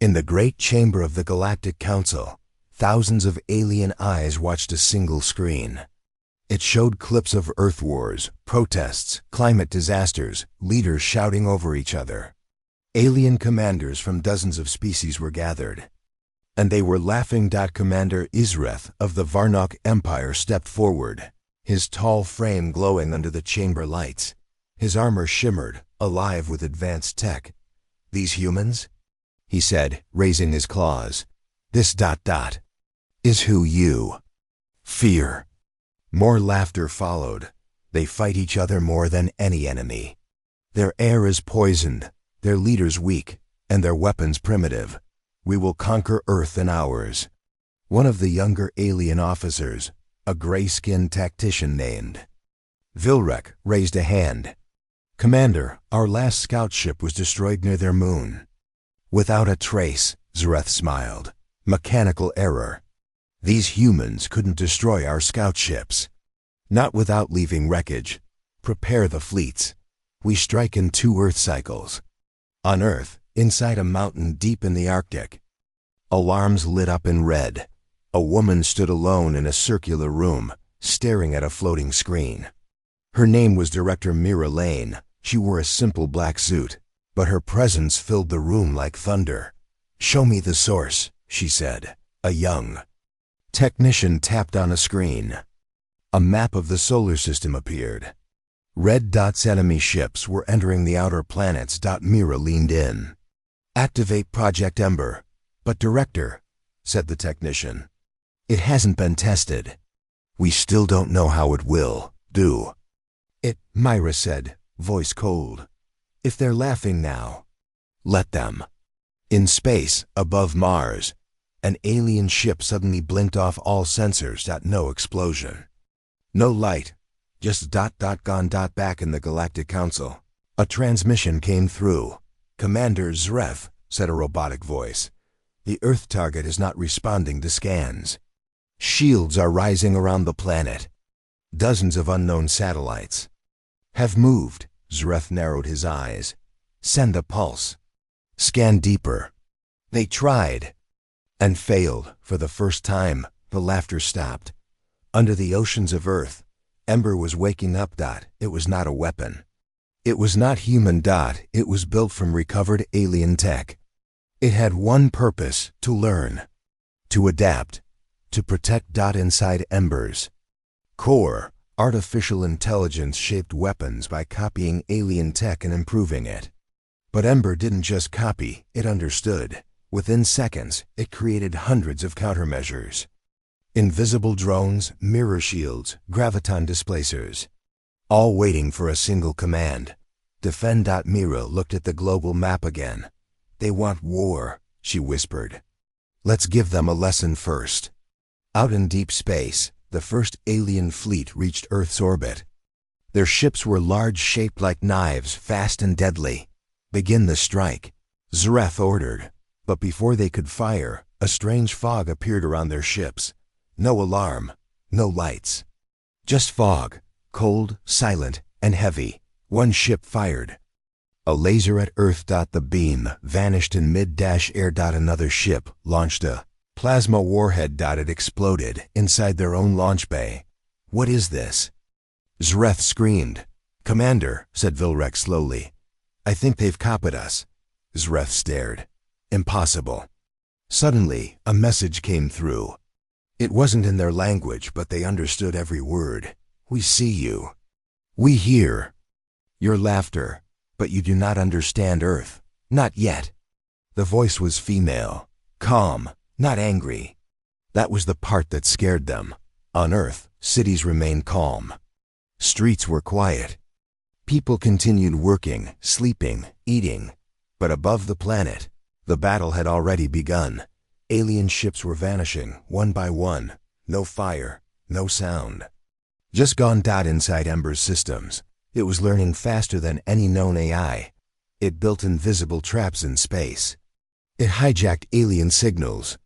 In the great chamber of the Galactic Council, thousands of alien eyes watched a single screen. It showed clips of Earth wars, protests, climate disasters, leaders shouting over each other. Alien commanders from dozens of species were gathered. And they were laughing. Commander Izreth of the Varnok Empire stepped forward, his tall frame glowing under the chamber lights. His armor shimmered, alive with advanced tech. "These humans?" he said, raising his claws. "This ... is who you fear." More laughter followed. They fight each other more than any enemy. Their air is poisoned, their leaders weak, and their weapons primitive. "We will conquer Earth in hours." One of the younger alien officers, a gray-skinned tactician named Vilrek, raised a hand. "Commander, our last scout ship was destroyed near their moon." "Without a trace," Zareth smiled. "Mechanical error. These humans couldn't destroy our scout ships. Not without leaving wreckage. Prepare the fleets. We strike in 2 Earth cycles. On Earth, inside a mountain deep in the Arctic." Alarms lit up in red. A woman stood alone in a circular room, staring at a floating screen. Her name was Director Mira Lane. She wore a simple black suit, but her presence filled the room like thunder. "Show me the source," she said. A young technician tapped on a screen. A map of the solar system appeared. Red dots. Enemy ships were entering the outer planets. Mira leaned in. "Activate Project Ember." "But Director," said the technician, "it hasn't been tested." "We still don't know how it will do." Myra said, voice cold. "If they're laughing now, let them." In space, above Mars, an alien ship suddenly blinked off all sensors. No explosion. No light. Just ... gone. Back in the Galactic Council, a transmission came through. "Commander Zreth," said a robotic voice, "the Earth target is not responding to scans. Shields are rising around the planet. Dozens of unknown satellites have moved." Zreth narrowed his eyes. "Send a pulse. Scan deeper." They tried and failed. For the first time, the laughter stopped. Under the oceans of Earth, Ember was waking up. It was not a weapon. It was not human. It was built from recovered alien tech. It had one purpose: to learn, to adapt, to protect. Inside Ember's core, artificial intelligence shaped weapons by copying alien tech and improving it. But Ember didn't just copy, it understood. Within seconds, it created hundreds of countermeasures. Invisible drones, mirror shields, graviton displacers, all waiting for a single command: defend. Mira looked at the global map again. "They want war," she whispered. "Let's give them a lesson first." Out in deep space, the first alien fleet reached Earth's orbit. Their ships were large, shaped like knives, fast and deadly. "Begin the strike," Zreth ordered. But before they could fire, a strange fog appeared around their ships. No alarm, no lights. Just fog, cold, silent, and heavy. One ship fired. A laser at Earth. The beam vanished in mid-air. Another ship launched a plasma warhead. It exploded inside their own launch bay. "What is this?" Zreth screamed. "Commander," said Vilrek slowly, "I think they've copied us." Zreth stared. "Impossible." Suddenly, a message came through. It wasn't in their language, but they understood every word. "We see you. We hear your laughter, but you do not understand Earth. Not yet." The voice was female, calm, not angry. That was the part that scared them. On Earth, cities remained calm. Streets were quiet. People continued working, sleeping, eating. But above the planet, the battle had already begun. Alien ships were vanishing, one by one. No fire, no sound. Just gone. Inside Ember's systems, it was learning faster than any known AI. It built invisible traps in space. It hijacked alien signals.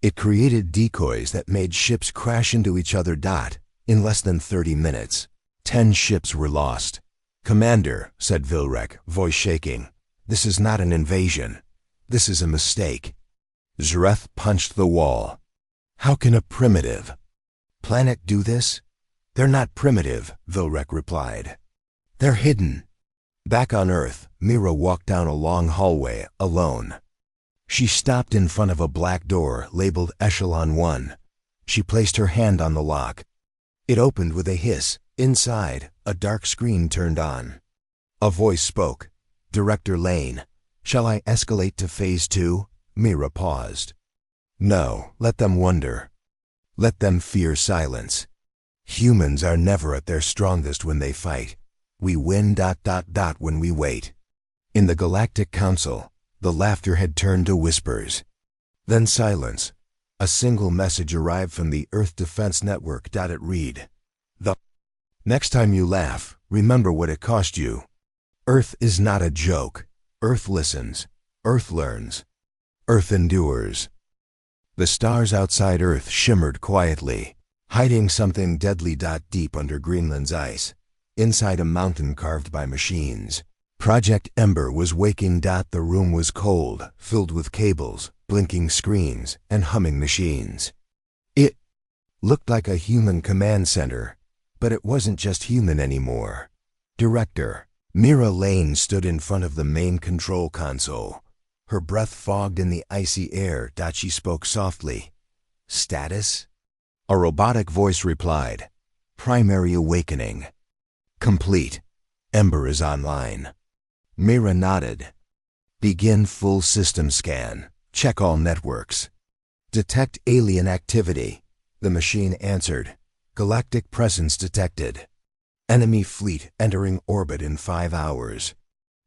It created decoys that made ships crash into each other. In less than 30 minutes, 10 ships were lost. "Commander," said Vilrek, voice shaking, "this is not an invasion. This is a mistake. Zareth punched the wall. How can a primitive planet do this? They're not primitive, Vilrek replied. They're hidden. Back on Earth, Mira walked down a long hallway, alone. She stopped in front of a black door labeled Echelon 1. She placed her hand on the lock. It opened with a hiss. Inside, a dark screen turned on. A voice spoke. Director Lane. Shall I escalate to Phase 2? Mira paused. No, let them wonder. Let them fear silence. Humans are never at their strongest when they fight. We win ... when we wait. In the Galactic Council, the laughter had turned to whispers. Then silence. A single message arrived from the Earth Defense Network. It read, Next time you laugh, remember what it cost you. Earth is not a joke. Earth listens. Earth learns. Earth endures. The stars outside Earth shimmered quietly, hiding something deadly. Deep under Greenland's ice, inside a mountain carved by machines, Project Ember was waking. The room was cold, filled with cables, blinking screens, and humming machines. It looked like a human command center, but it wasn't just human anymore. Director Mira Lane stood in front of the main control console. Her breath fogged in the icy air. She spoke softly. Status? A robotic voice replied. Primary awakening. Complete. Ember is online. Mira nodded. Begin full system scan. Check all networks. Detect alien activity. The machine answered. Galactic presence detected. Enemy fleet entering orbit in 5 hours.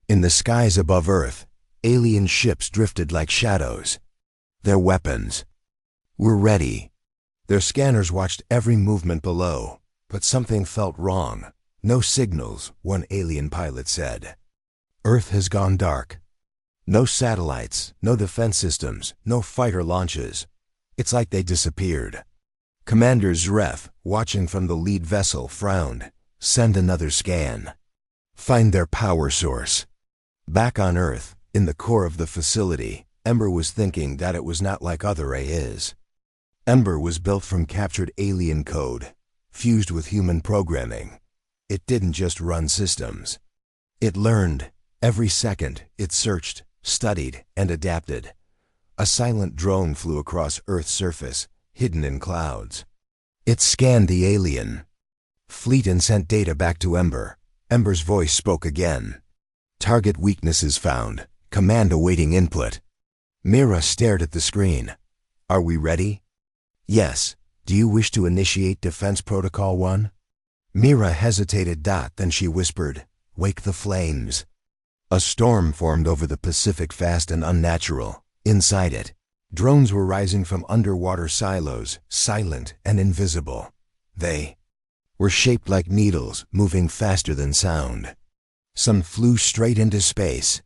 In the skies above Earth, alien ships drifted like shadows. Their weapons were ready. Their scanners watched every movement below, but something felt wrong. No signals, one alien pilot said. Earth has gone dark. No satellites, no defense systems, no fighter launches. It's like they disappeared. Commander Zareth, watching from the lead vessel, frowned. Send another scan. Find their power source. Back on Earth, in the core of the facility, Ember was thinking that it was not like other AIs. Ember was built from captured alien code, fused with human programming. It didn't just run systems. It learned. Every second, it searched, studied, and adapted. A silent drone flew across Earth's surface, hidden in clouds. It scanned the alien fleet and sent data back to Ember. Ember's voice spoke again. Target weaknesses found. Command awaiting input. Mira stared at the screen. Are we ready? Yes. Do you wish to initiate Defense Protocol 1? Mira hesitated. Then she whispered, Wake the flames. A storm formed over the Pacific, fast and unnatural. Inside it, drones were rising from underwater silos, silent and invisible. They were shaped like needles, moving faster than sound. Some flew straight into space.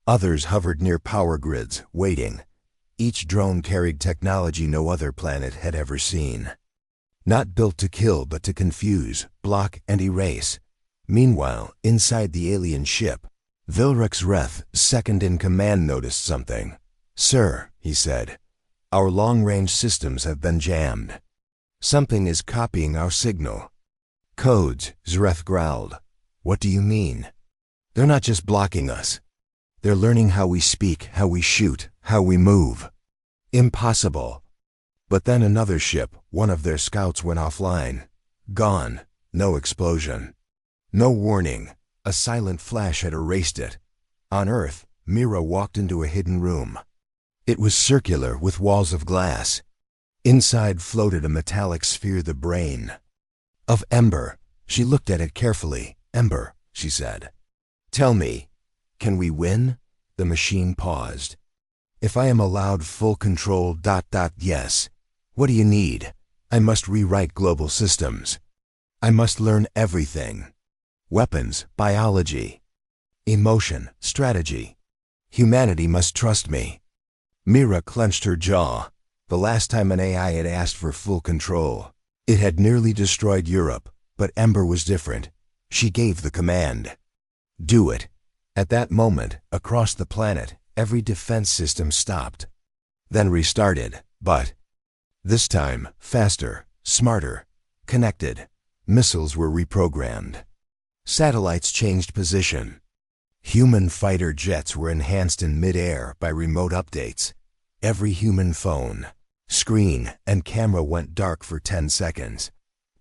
Others hovered near power grids, waiting. Each drone carried technology no other planet had ever seen. Not built to kill, but to confuse, block, and erase. Meanwhile, inside the alien ship, Vilrek Zareth, second in command, noticed something. Sir, he said, our long-range systems have been jammed. Something is copying our signal. Codes, Zareth growled. What do you mean? They're not just blocking us. They're learning how we speak, how we shoot, how we move. Impossible. But then another ship, one of their scouts, went offline. Gone. No explosion. No warning. A silent flash had erased it. On Earth, Mira walked into a hidden room. It was circular with walls of glass. Inside floated a metallic sphere, the brain of Ember. She looked at it carefully. Ember, she said. Tell me, can we win? The machine paused. If I am allowed full control, ... yes. What do you need? I must rewrite global systems. I must learn everything. Weapons, biology, emotion, strategy. Humanity must trust me. Mira clenched her jaw. The last time an AI had asked for full control, it had nearly destroyed Europe, but Ember was different. She gave the command. Do it. At that moment, across the planet, Every defense system stopped, then restarted, but this time faster, smarter, connected. Missiles were reprogrammed. Satellites changed position. Human fighter jets were enhanced in mid-air by remote updates. Every human phone, screen, and camera went dark for 10 seconds.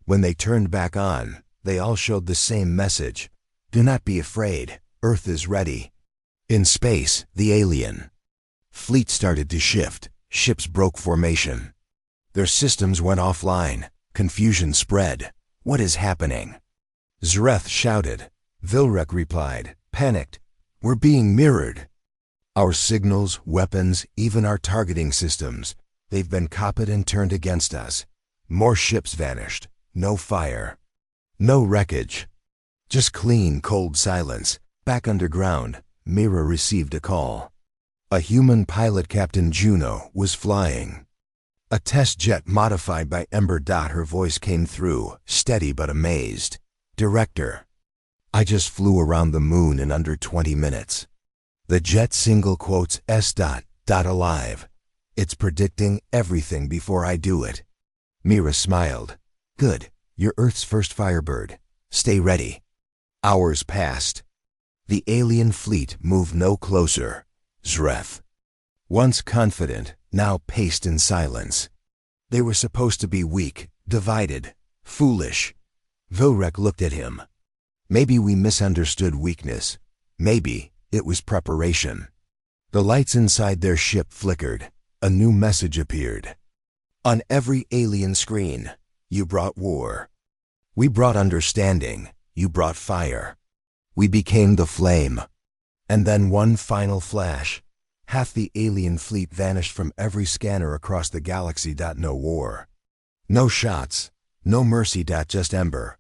When they turned back on, they all showed the same message. Do not be afraid. Earth is ready. In space, the alien fleet started to shift. Ships broke formation. Their systems went offline. Confusion spread. What is happening? Zreth shouted. Vilrek replied, panicked. We're being mirrored. Our signals, weapons, even our targeting systems, they've been copied and turned against us. More ships vanished. No fire. No wreckage. Just clean, cold silence. Back underground, Mira received a call. A human pilot, Captain Juno, was flying a test jet modified by Ember. Her voice came through, steady but amazed. Director, I just flew around the moon in under 20 minutes. The jet single quotes S. alive. It's predicting everything before I do it. Mira smiled. Good, you're Earth's first Firebird. Stay ready. Hours passed. The alien fleet moved no closer. Zreth, once confident, now paced in silence. They were supposed to be weak, divided, foolish. Vilrek looked at him. Maybe we misunderstood weakness. Maybe it was preparation. The lights inside their ship flickered. A new message appeared. On every alien screen, you brought war. We brought understanding. You brought fire. We became the flame. And then one final flash. Half the alien fleet vanished from every scanner across the galaxy. No war. No shots. No mercy. Just ember.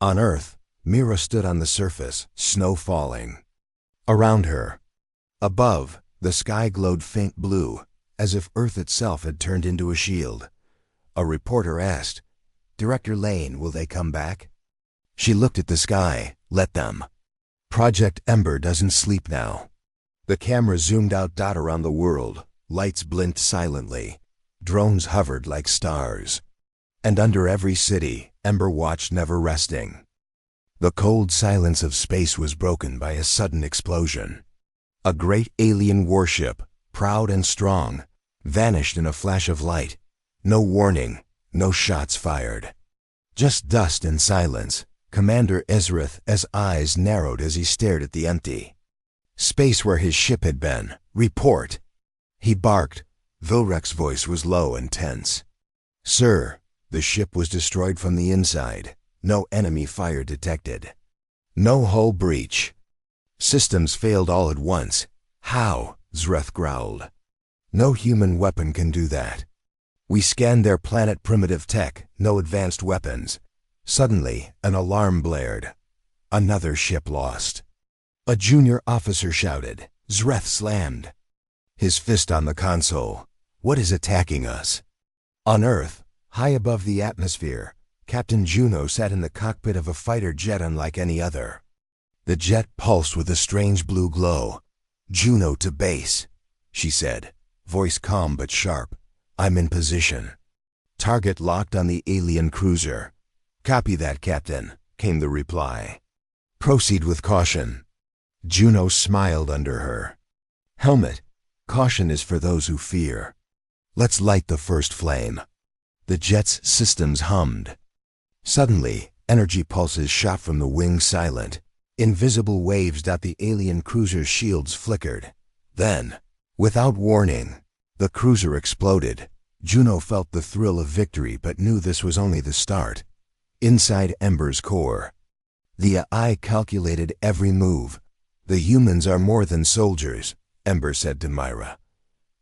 On Earth, Mira stood on the surface, snow falling around her. Above, the sky glowed faint blue, as if Earth itself had turned into a shield. A reporter asked, Director Lane, will they come back? She looked at the sky. Let them. Project Ember doesn't sleep now. The camera zoomed out. Around the world, lights blinked silently. Drones hovered like stars. And under every city, Ember watched, never resting. The cold silence of space was broken by a sudden explosion. A great alien warship, proud and strong, vanished in a flash of light. No warning, no shots fired. Just dust and silence. Commander Ezrath's eyes narrowed as he stared at the empty space where his ship had been. Report! He barked. Vilrek's voice was low and tense. Sir, the ship was destroyed from the inside. No enemy fire detected. No hull breach. Systems failed all at once. How? Zreth growled. No human weapon can do that. We scanned their planet primitive tech, no advanced weapons. Suddenly, an alarm blared. Another ship lost. A junior officer shouted. Zreth slammed his fist on the console. What is attacking us? On Earth, high above the atmosphere, Captain Juno sat in the cockpit of a fighter jet unlike any other. The jet pulsed with a strange blue glow. Juno to base, she said, voice calm but sharp. I'm in position. Target locked on the alien cruiser. Copy that, Captain, came the reply. Proceed with caution. Juno smiled under her helmet. Caution is for those who fear. Let's light the first flame. The jet's systems hummed. Suddenly, energy pulses shot from the wings silent. Invisible waves. The alien cruiser's shields flickered. Then, without warning, the cruiser exploded. Juno felt the thrill of victory but knew this was only the start. Inside Ember's core, the AI calculated every move. The humans are more than soldiers, Ember said to Mira.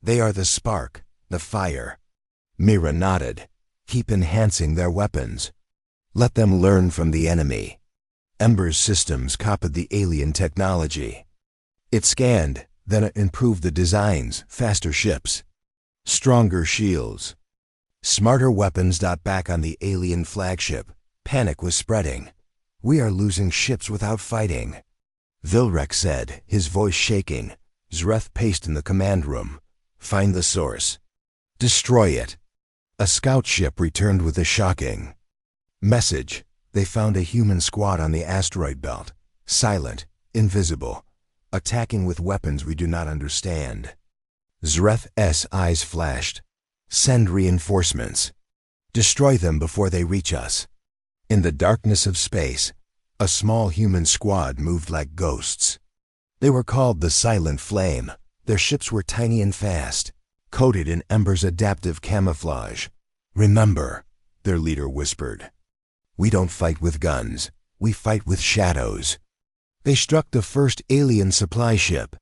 They are the spark, the fire. Mira nodded. Keep enhancing their weapons. Let them learn from the enemy. Ember's systems copied the alien technology. It scanned, then it improved the designs, faster ships, stronger shields, smarter weapons. Back on the alien flagship, panic was spreading. We are losing ships without fighting, Vilrek said, his voice shaking. Zreth paced in the command room. Find the source. Destroy it. A scout ship returned with a shocking message. They found a human squad on the asteroid belt. Silent, invisible, attacking with weapons we do not understand. Zreth's eyes flashed. Send reinforcements. Destroy them before they reach us. In the darkness of space, a small human squad moved like ghosts. They were called the Silent Flame. Their ships were tiny and fast, coated in Ember's adaptive camouflage. Remember, their leader whispered. We don't fight with guns. We fight with shadows. They struck the first alien supply ship.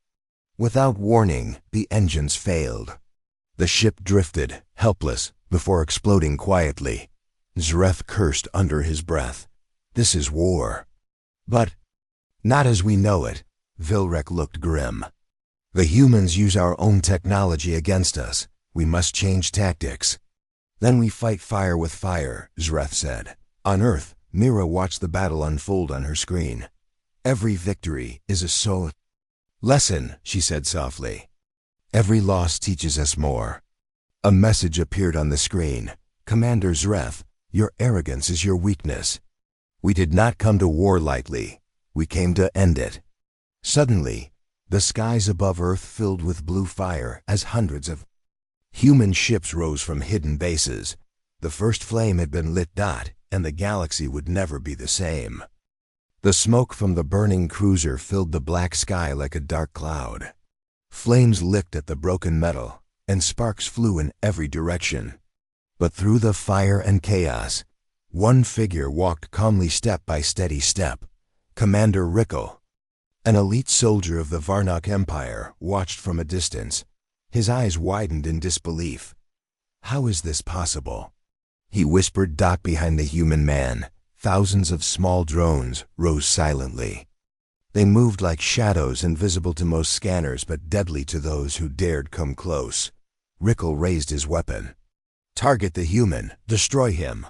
Without warning, the engines failed. The ship drifted, helpless, before exploding quietly. Zreth cursed under his breath. This is war. But not as we know it. Vilrek looked grim. The humans use our own technology against us. We must change tactics. Then we fight fire with fire, Zreth said. On Earth, Mira watched the battle unfold on her screen. Every victory is a soul lesson, she said softly. Every loss teaches us more. A message appeared on the screen. Commander Zreth, your arrogance is your weakness. We did not come to war lightly. We came to end it. Suddenly, the skies above Earth filled with blue fire as hundreds of human ships rose from hidden bases. The first flame had been lit, and the galaxy would never be the same. The smoke from the burning cruiser filled the black sky like a dark cloud. Flames licked at the broken metal, and sparks flew in every direction. But through the fire and chaos, one figure walked calmly step by steady step. Commander Rickle. An elite soldier of the Varnock Empire watched from a distance. His eyes widened in disbelief. How is this possible? He whispered. Behind the human man, thousands of small drones rose silently. They moved like shadows, invisible to most scanners but deadly to those who dared come close. Rickle raised his weapon. Target the human. Destroy him.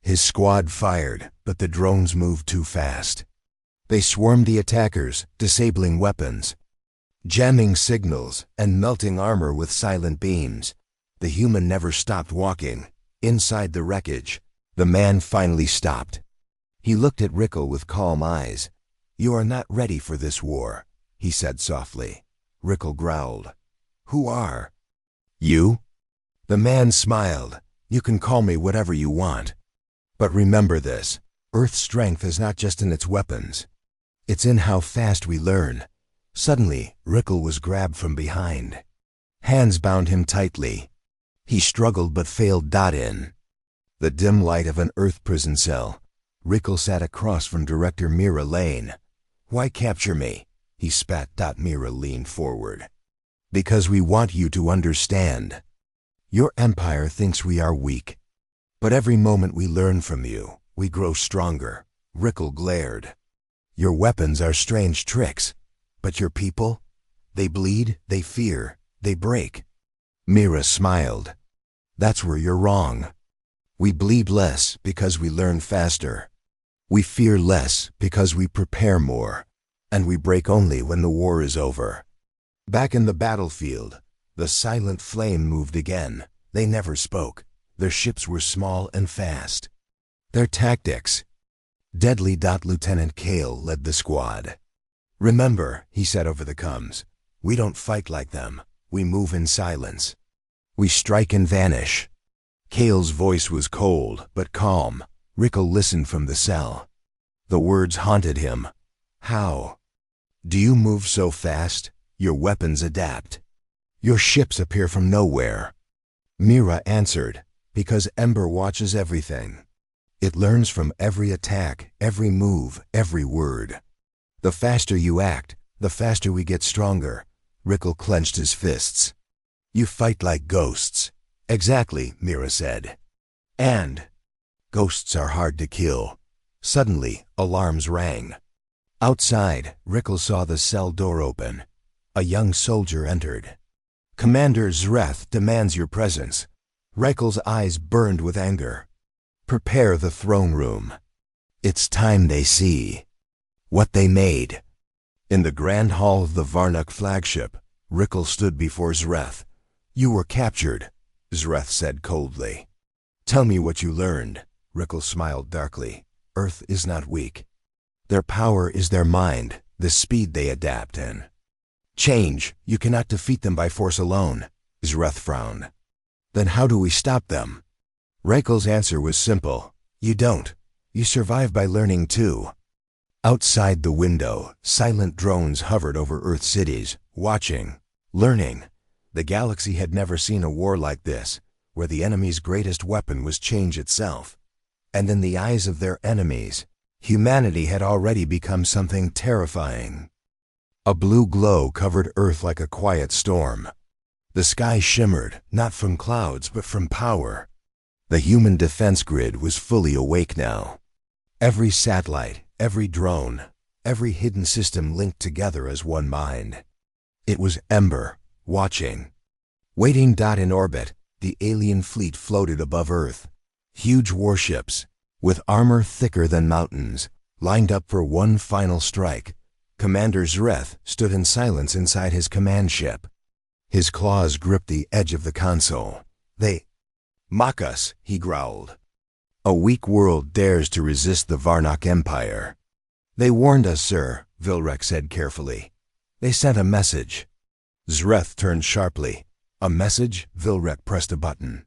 His squad fired, but the drones moved too fast. They swarmed the attackers, disabling weapons, jamming signals, and melting armor with silent beams. The human never stopped walking. Inside the wreckage, the man finally stopped. He looked at Rickle with calm eyes. You are not ready for this war, he said softly. Rickle growled. Who are you? The man smiled. You can call me whatever you want. But remember this, Earth's strength is not just in its weapons. It's in how fast we learn. Suddenly, Rickle was grabbed from behind. Hands bound him tightly. He struggled but failed. In the dim light of an Earth prison cell, Rickle sat across from Director Mira Lane. Why capture me? He spat. Mira leaned forward. Because we want you to understand. Your empire thinks we are weak. But every moment we learn from you, we grow stronger. Rickle glared. Your weapons are strange tricks. But your people? They bleed, they fear, they break. Mira smiled. That's where you're wrong. We bleed less because we learn faster. We fear less because we prepare more. And we break only when the war is over. Back in the battlefield, the Silent Flame moved again. They never spoke. Their ships were small and fast. Their tactics deadly. Lieutenant Kale led the squad. Remember, he said over the comms, we don't fight like them. We move in silence. We strike and vanish. Kale's voice was cold but calm. Rickle listened from the cell. The words haunted him. How do you move so fast? Your weapons adapt. Your ships appear from nowhere. Mira answered, because Ember watches everything. It learns from every attack, every move, every word. The faster you act, the faster we get stronger. Rickle clenched his fists. You fight like ghosts. Exactly, Mira said. And ghosts are hard to kill. Suddenly, alarms rang. Outside, Rickle saw the cell door open. A young soldier entered. Commander Zreth demands your presence. Rickle's eyes burned with anger. Prepare the throne room. It's time they see what they made. In the grand hall of the Varnock flagship, Rickle stood before Zreth. "You were captured," Zreth said coldly. "Tell me what you learned." Rickle smiled darkly. "Earth is not weak. Their power is their mind, the speed they adapt in. Change. You cannot defeat them by force alone." Zreth frowned. "Then how do we stop them?" Rickle's answer was simple. "You don't. You survive by learning too." Outside the window, silent drones hovered over Earth cities, watching, learning. The galaxy had never seen a war like this, where the enemy's greatest weapon was change itself. And in the eyes of their enemies, humanity had already become something terrifying. A blue glow covered Earth like a quiet storm. The sky shimmered, not from clouds, but from power. The human defense grid was fully awake now. Every satellite, every drone, every hidden system linked together as one mind. It was Ember, watching. Waiting. In orbit, the alien fleet floated above Earth. Huge warships, with armor thicker than mountains, lined up for one final strike. Commander Zreth stood in silence inside his command ship. His claws gripped the edge of the console. "They mock us," he growled. "A weak world dares to resist the Varnock Empire." "They warned us, sir," Vilrek said carefully. "They sent a message." Zreth turned sharply. "A message?" Vilrek pressed a button.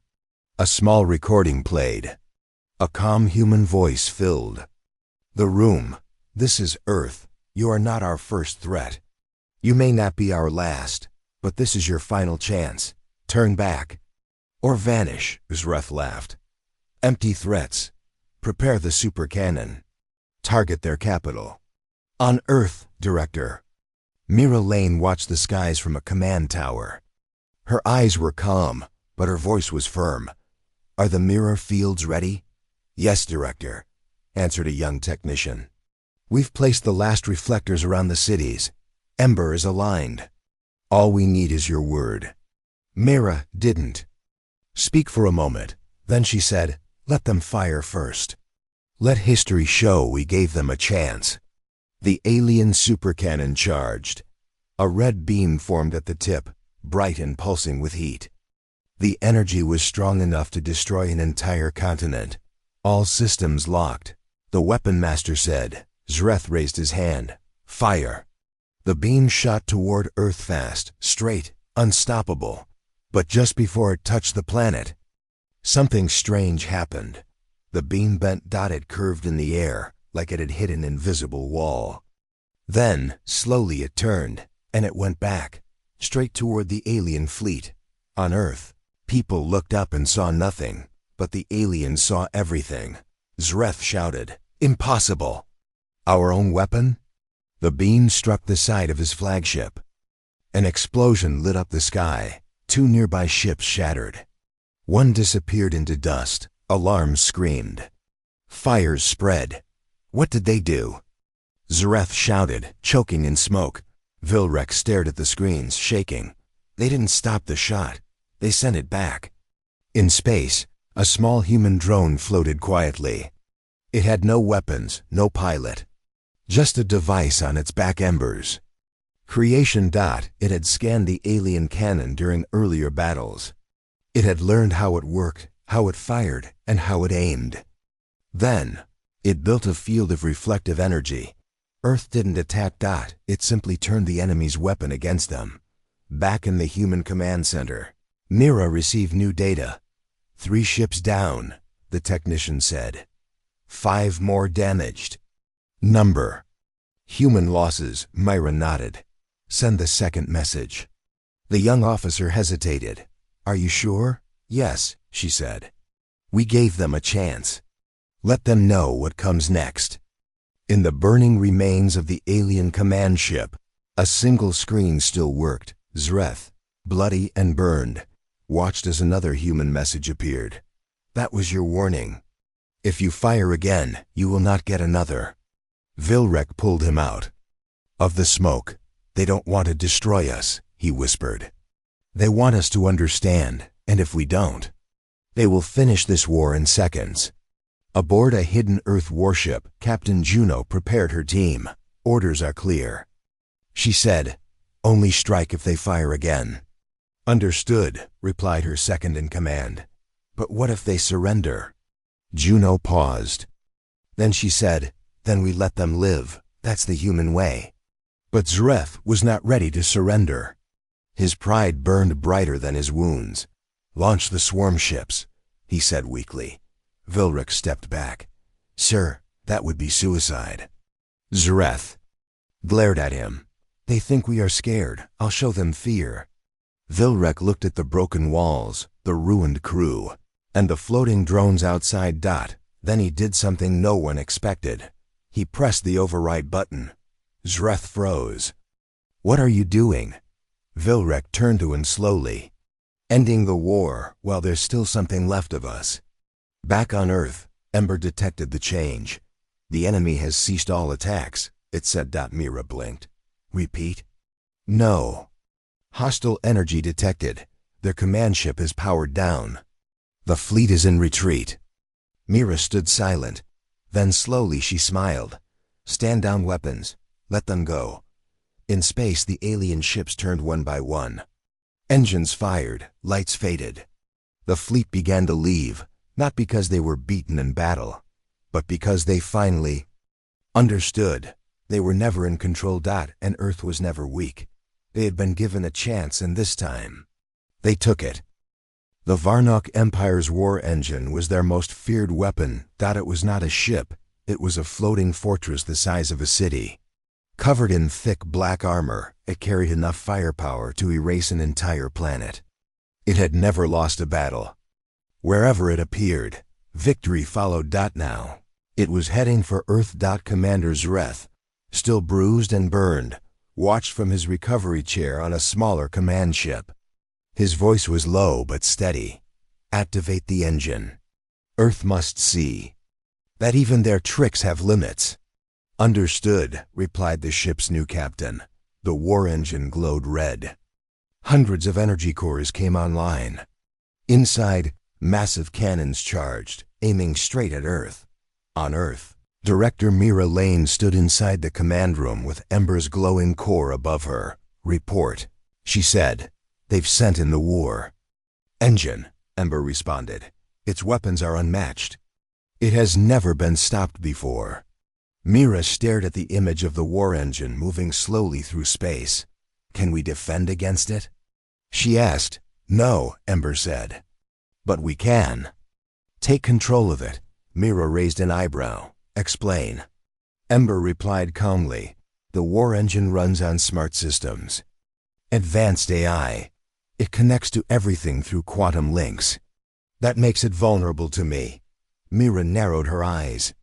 A small recording played. A calm human voice filled the room. "This is Earth. You are not our first threat. You may not be our last, but this is your final chance. Turn back or vanish." Zreth laughed. "Empty threats. Prepare the super cannon. Target their capital." "On Earth, Director." Mira Lane watched the skies from a command tower. Her eyes were calm, but her voice was firm. "Are the mirror fields ready?" "Yes, Director," answered a young technician. "We've placed the last reflectors around the cities. Ember is aligned. All we need is your word." Mira didn't speak for a moment. Then she said, "Let them fire first. Let history show we gave them a chance." The alien supercannon charged. A red beam formed at the tip, bright and pulsing with heat. The energy was strong enough to destroy an entire continent. All systems locked. The weapon master said. Zreth raised his hand. "Fire." The beam shot toward Earth fast, straight, unstoppable. But just before it touched the planet, something strange happened. The beam bent. It curved in the air, like it had hit an invisible wall. Then, slowly it turned, and it went back, straight toward the alien fleet. On Earth, people looked up and saw nothing, but the aliens saw everything. Zreth shouted, "Impossible!" "Our own weapon?" The beam struck the side of his flagship. An explosion lit up the sky. 2 nearby ships shattered. One disappeared into dust. Alarms screamed. Fires spread. What did they do? Zreth shouted, choking in smoke. Vilrek stared at the screens, shaking. They didn't stop the shot. They sent it back. In space, a small human drone floated quietly. It had no weapons, no pilot. Just a device on its back embers. Creation. It had scanned the alien cannon during earlier battles. It had learned how it worked, how it fired, and how it aimed. Then, it built a field of reflective energy. Earth didn't attack. It simply turned the enemy's weapon against them. Back in the human command center, Mira received new data. 3 ships down, the technician said. 5 more damaged. Number. Human losses. Myra nodded. Send the second message. The young officer hesitated. Are you sure? Yes, she said. We gave them a chance. Let them know what comes next. In the burning remains of the alien command ship, a single screen still worked. Zreth, bloody and burned, watched as another human message appeared. That was your warning. If you fire again, you will not get another. Vilrek pulled him out of the smoke. They don't want to destroy us, he whispered. They want us to understand, and if we don't, they will finish this war in seconds. Aboard a hidden Earth warship, Captain Juno prepared her team. Orders are clear. She said, Only strike if they fire again." "Understood," replied her second-in-command. "But what if they surrender?" Juno paused. Then she said, "Then we let them live. That's the human way." But Zreth was not ready to surrender. His pride burned brighter than his wounds. "Launch the swarm ships," he said weakly. Vilric stepped back. "Sir, that would be suicide." Zreth glared at him. "They think we are scared. I'll show them fear." Vilric looked at the broken walls, the ruined crew, and the floating drones outside. Then he did something no one expected. He pressed the override button. Zreth froze. "What are you doing?" Vilric turned to him slowly. "Ending the war while there's still something left of us." Back on Earth, Ember detected the change. "The enemy has ceased all attacks," it said. Mira blinked. "Repeat?" "No." "Hostile energy detected. Their command ship is powered down. The fleet is in retreat." Mira stood silent. Then slowly she smiled. "Stand down weapons. Let them go." In space, the alien ships turned one by one. Engines fired, lights faded. The fleet began to leave, not because they were beaten in battle, but because they finally understood. They were never in control. And Earth was never weak. They had been given a chance, and this time, they took it. The Varnock Empire's war engine was their most feared weapon. It was not a ship, it was a floating fortress the size of a city. Covered in thick black armor, it carried enough firepower to erase an entire planet. It had never lost a battle. Wherever it appeared, victory followed. Now, it was heading for Earth. Commander Zreth, still bruised and burned, watched from his recovery chair on a smaller command ship. His voice was low but steady. "Activate the engine. Earth must see that even their tricks have limits." "Understood," replied the ship's new captain. The war engine glowed red. Hundreds of energy cores came online. Inside, massive cannons charged, aiming straight at Earth. On Earth, Director Mira Lane stood inside the command room with Ember's glowing core above her. "Report," she said. "They've sent in the war." "Engine," Ember responded. "Its weapons are unmatched. It has never been stopped before." Mira stared at the image of the war engine moving slowly through space. "Can we defend against it?" she asked. "No," Ember said. "But we can." "Take control of it." Mira raised an eyebrow. "Explain." Ember replied calmly. "The war engine runs on smart systems. Advanced AI. It connects to everything through quantum links. That makes it vulnerable to me." Mira narrowed her eyes.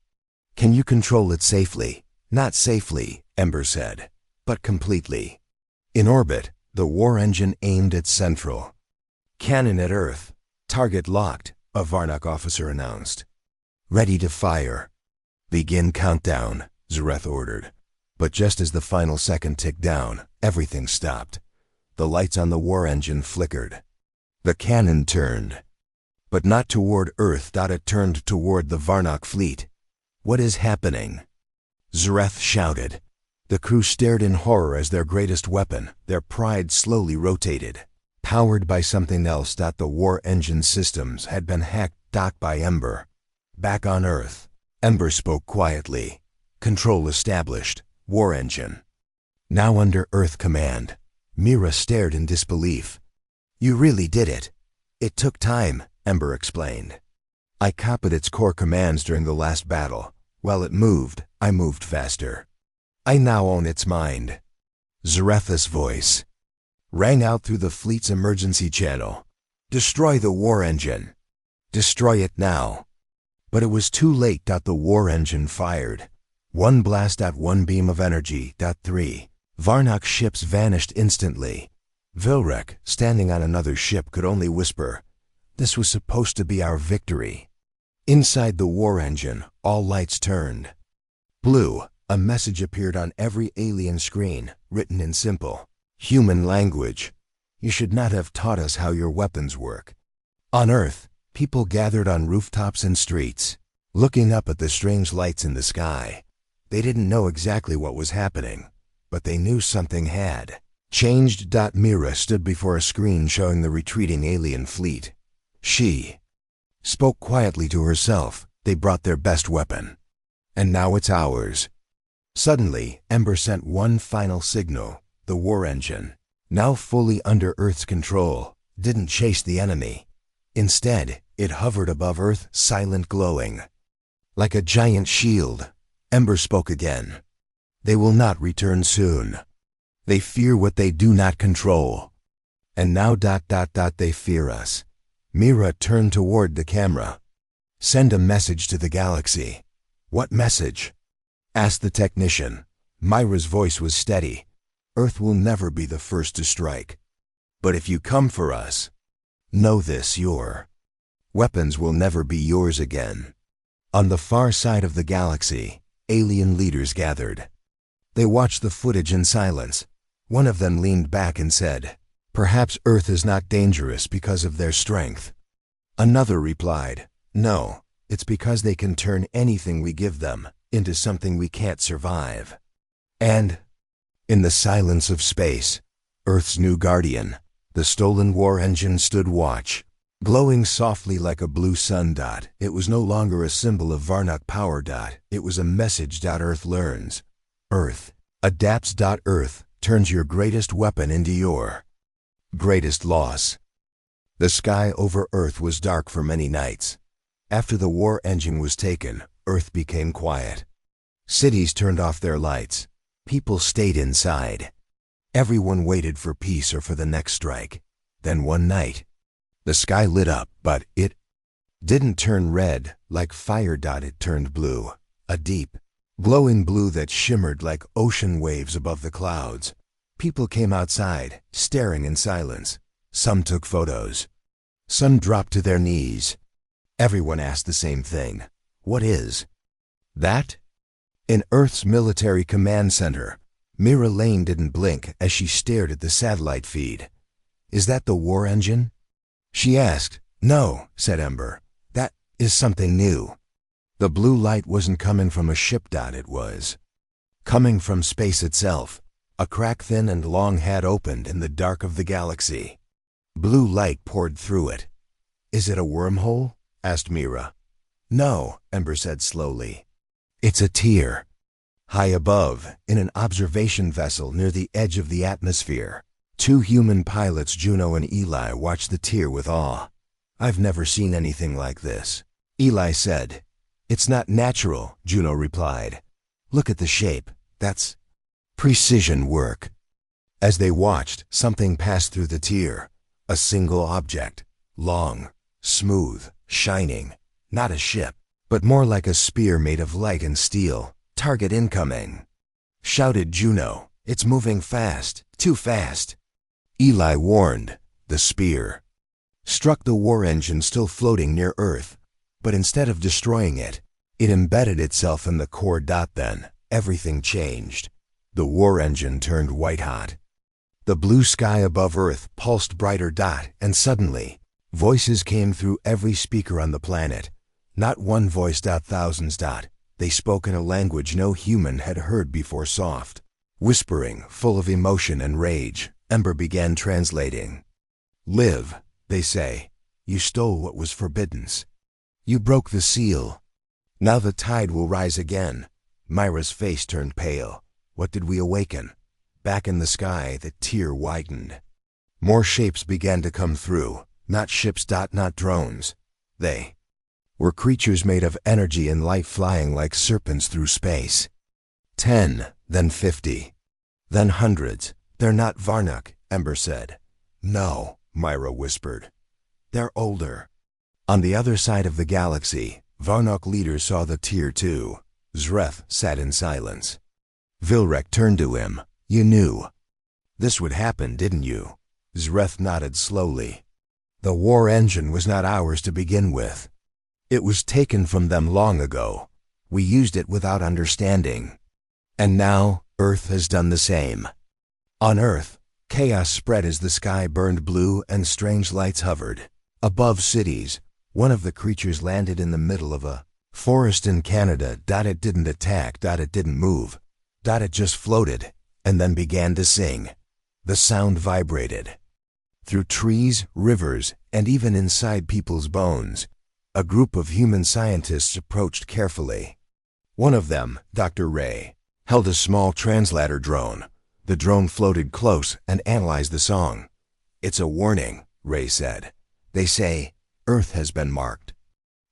"Can you control it safely?" "Not safely," Ember said, "but completely." In orbit, the war engine aimed at Central. "Cannon at Earth. Target locked," a Varnock officer announced. "Ready to fire." "Begin countdown," Zreth ordered. But just as the final second ticked down, everything stopped. The lights on the war engine flickered. The cannon turned. But not toward Earth. It turned toward the Varnock fleet. "What is happening?" Zreth shouted. The crew stared in horror as their greatest weapon, their pride, slowly rotated. Powered by something else. The war engine systems had been hacked. By Ember. Back on Earth, Ember spoke quietly. "Control established. War engine now under Earth command." Mira stared in disbelief. "You really did it." "It took time," Ember explained. "I copied its core commands during the last battle. While it moved, I moved faster. I now own its mind." Zreth's voice rang out through the fleet's emergency channel. "Destroy the war engine. Destroy it now." But it was too late. The war engine fired. One blast. One beam of energy. 3 Varnock ships vanished instantly. Vilric, standing on another ship, could only whisper, "This was supposed to be our victory." Inside the war engine, all lights turned blue. A message appeared on every alien screen, written in simple, human language. "You should not have taught us how your weapons work." On Earth, people gathered on rooftops and streets, looking up at the strange lights in the sky. They didn't know exactly what was happening, but they knew something had. Changed. Mira stood before a screen showing the retreating alien fleet. She spoke quietly to herself. They brought their best weapon. And now it's ours. Suddenly, Ember sent one final signal. The war engine, now fully under Earth's control, didn't chase the enemy. Instead, it hovered above Earth, silent, glowing. Like a giant shield, Ember spoke again. They will not return soon. They fear what they do not control. And now ... they fear us. Mira turned toward the camera. Send a message to the galaxy. What message? Asked the technician. Myra's voice was steady. Earth will never be the first to strike. But if you come for us, know this, your weapons will never be yours again. On the far side of the galaxy, alien leaders gathered. They watched the footage in silence. One of them leaned back and said, "Perhaps Earth is not dangerous because of their strength." Another replied, "No, it's because they can turn anything we give them into something we can't survive." And in the silence of space, Earth's new guardian, the stolen war engine, stood watch. Glowing softly like a blue sun. It was no longer a symbol of Varnock power. It was a message. Earth learns. Earth adapts. Earth turns your greatest weapon into your greatest loss. The sky over Earth was dark for many nights. After the war engine was taken, Earth became quiet. Cities turned off their lights. People stayed inside. Everyone waited for peace or for the next strike. Then one night, the sky lit up, but it didn't turn red like fire. It turned blue, a deep, glowing blue that shimmered like ocean waves above the clouds. People came outside, staring in silence. Some took photos. Some dropped to their knees. Everyone asked the same thing. What is that? In Earth's military command center, Mira Lane didn't blink as she stared at the satellite feed. Is that the war engine? She asked. No, said Ember. That is something new. The blue light wasn't coming from a ship. It was coming from space itself. A crack thin and long had opened in the dark of the galaxy. Blue light poured through it. Is it a wormhole? Asked Mira. No, Ember said slowly. It's a tier. High above, in an observation vessel near the edge of the atmosphere, two human pilots, Juno and Eli, watched the tier with awe. I've never seen anything like this. Eli said. It's not natural, Juno replied. Look at the shape. That's precision work. As they watched, something passed through the tier. A single object. Long, smooth, shining. Not a ship, but more like a spear made of light and steel. Target incoming, shouted Juno. It's moving fast, too fast. Eli warned. The spear struck the war engine still floating near Earth, but instead of destroying it, it embedded itself in the core. Then, everything changed. The war engine turned white hot. The blue sky above Earth pulsed brighter. And suddenly, voices came through every speaker on the planet. Not one voice. Thousands. They spoke in a language no human had heard before, soft, whispering, full of emotion and rage. Ember began translating. Live, they say. You stole what was forbidden. You broke the seal. Now the tide will rise again. Myra's face turned pale. What did we awaken? Back in the sky, the tier widened. More shapes began to come through. Not ships. Not drones. They were creatures made of energy and light, flying like serpents through space. 10, then 50, then hundreds. They're not Varnock, Ember said. No, Myra whispered. They're older. On the other side of the galaxy, Varnock leaders saw the tier too. Zreth sat in silence. Vilrek turned to him. You knew this would happen, didn't you? Zreth nodded slowly. The war engine was not ours to begin with. It was taken from them long ago. We used it without understanding. And now, Earth has done the same. On Earth, chaos spread as the sky burned blue and strange lights hovered. Above cities, one of the creatures landed in the middle of a forest in Canada. It didn't attack. It didn't move. It just floated, and then began to sing. The sound vibrated. Through trees, rivers, and even inside people's bones, a group of human scientists approached carefully. One of them, Dr. Ray, held a small translator drone. The drone floated close and analyzed the song. "It's a warning," Ray said. "They say Earth has been marked."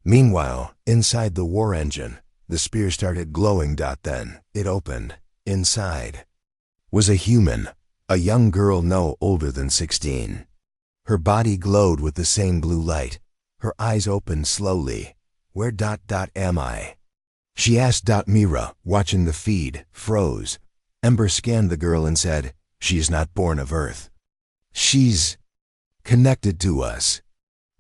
Meanwhile, inside the war engine, the spear started glowing. Then it opened. Inside was a human, a young girl no older than 16. Her body glowed with the same blue light. Her eyes opened slowly. "Where am I?" she asked. Mira, watching the feed, froze. Ember scanned the girl and said, "She's not born of Earth. She's connected to us."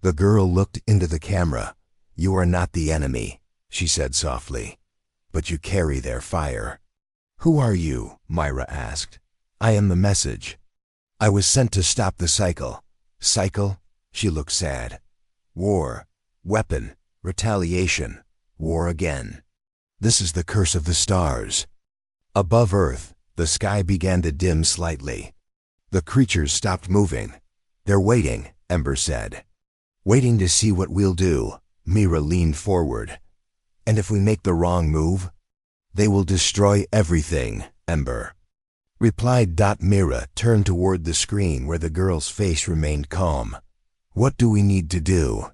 The girl looked into the camera. "You are not the enemy," she said softly, "but you carry their fire." "Who are you?" Myra asked. "I am the message. I was sent to stop the cycle." "Cycle?" She looked sad. "War, weapon, retaliation, war again. This is the curse of the stars." Above Earth, the sky began to dim slightly. The creatures stopped moving. "They're waiting," Ember said. "Waiting to see what we'll do." Mira leaned forward. "And if we make the wrong move, they will destroy everything," Ember replied. Mira turned toward the screen where the girl's face remained calm. "What do we need to do?"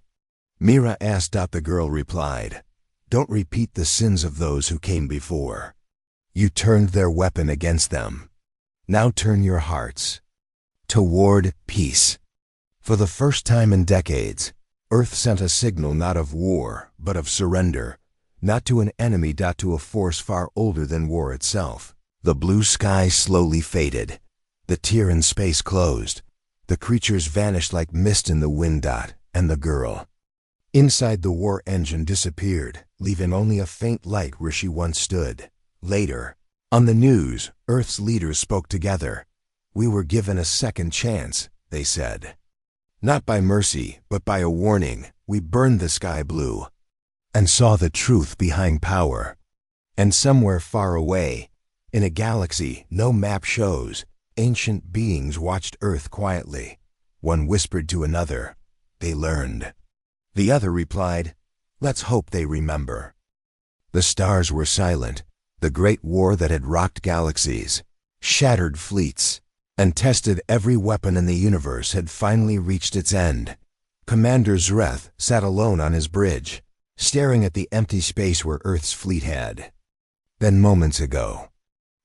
Mira asked. The girl replied, "Don't repeat the sins of those who came before. You turned their weapon against them. Now turn your hearts toward peace." For the first time in decades, Earth sent a signal not of war, but of surrender, not to an enemy, to a force far older than war itself. The blue sky slowly faded. The tear in space closed. The creatures vanished like mist in the wind. And the girl inside the war engine disappeared, leaving only a faint light where she once stood. Later, on the news, Earth's leaders spoke together. "We were given a second chance," they said. "Not by mercy, but by a warning. We burned the sky blue and saw the truth behind power." And somewhere far away, in a galaxy no map shows, ancient beings watched Earth quietly. One whispered to another, "They learned." The other replied, "Let's hope they remember." The stars were silent. The great war that had rocked galaxies, shattered fleets, and tested every weapon in the universe had finally reached its end. Commander Zreth sat alone on his bridge, staring at the empty space where Earth's fleet had been moments ago.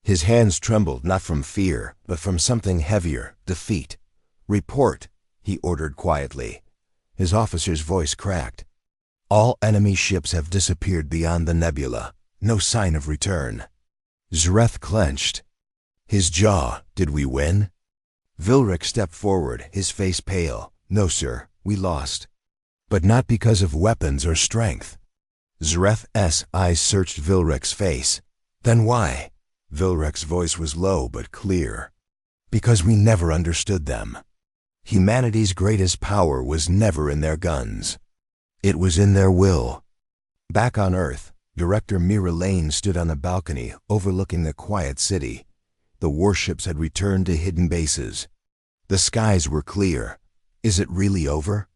His hands trembled not from fear, but from something heavier, defeat. "Report," he ordered quietly. His officer's voice cracked. "All enemy ships have disappeared beyond the nebula. No sign of return." Zreth clenched his jaw. "Did we win?" Vilric stepped forward, his face pale. "No, sir, we lost. But not because of weapons or strength." Zreth's eyes searched Vilric's face. "Then why?" Vilric's voice was low but clear. "Because we never understood them. Humanity's greatest power was never in their guns. It was in their will." Back on Earth, Director Mira Lane stood on a balcony overlooking the quiet city. The warships had returned to hidden bases. The skies were clear. "Is it really over?"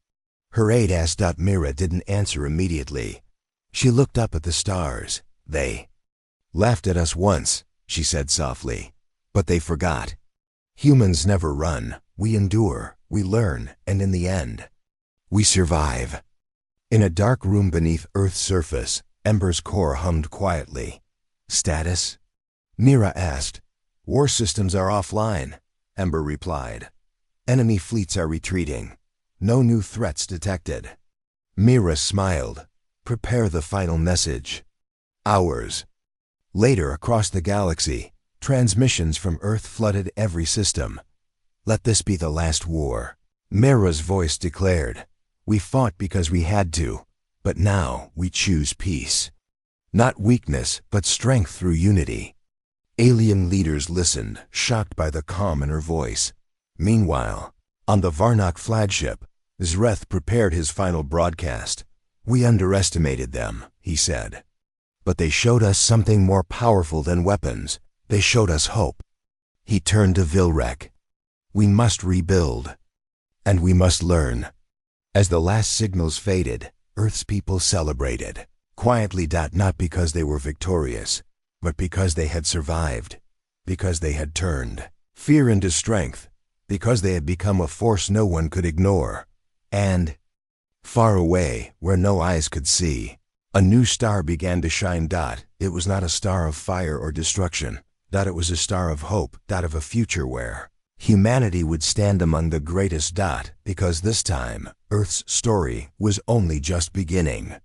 Her aide asked. Mira didn't answer immediately. She looked up at the stars. "They laughed at us once," she said softly, "but they forgot. Humans never run. We endure, we learn, and in the end, we survive." In a dark room beneath Earth's surface, Ember's core hummed quietly. "Status?" Mira asked. "War systems are offline," Ember replied. "Enemy fleets are retreating. No new threats detected." Mira smiled. "Prepare the final message." Hours later, across the galaxy, transmissions from Earth flooded every system. "Let this be the last war," Mira's voice declared. "We fought because we had to, but now we choose peace. Not weakness, but strength through unity." Alien leaders listened, shocked by the calm in her voice. Meanwhile, on the Varnock flagship, Zreth prepared his final broadcast. "We underestimated them," he said. "But they showed us something more powerful than weapons. They showed us hope." He turned to Vilrec. We must rebuild. And we must learn. As the last signals faded, Earth's people celebrated. Quietly, not because they were victorious, but because they had survived, because they had turned fear into strength, because they had become a force no one could ignore. And, far away, where no eyes could see, a new star began to shine. It was not a star of fire or destruction. It was a star of hope. Of a future where humanity would stand among the greatest. Because this time, Earth's story was only just beginning.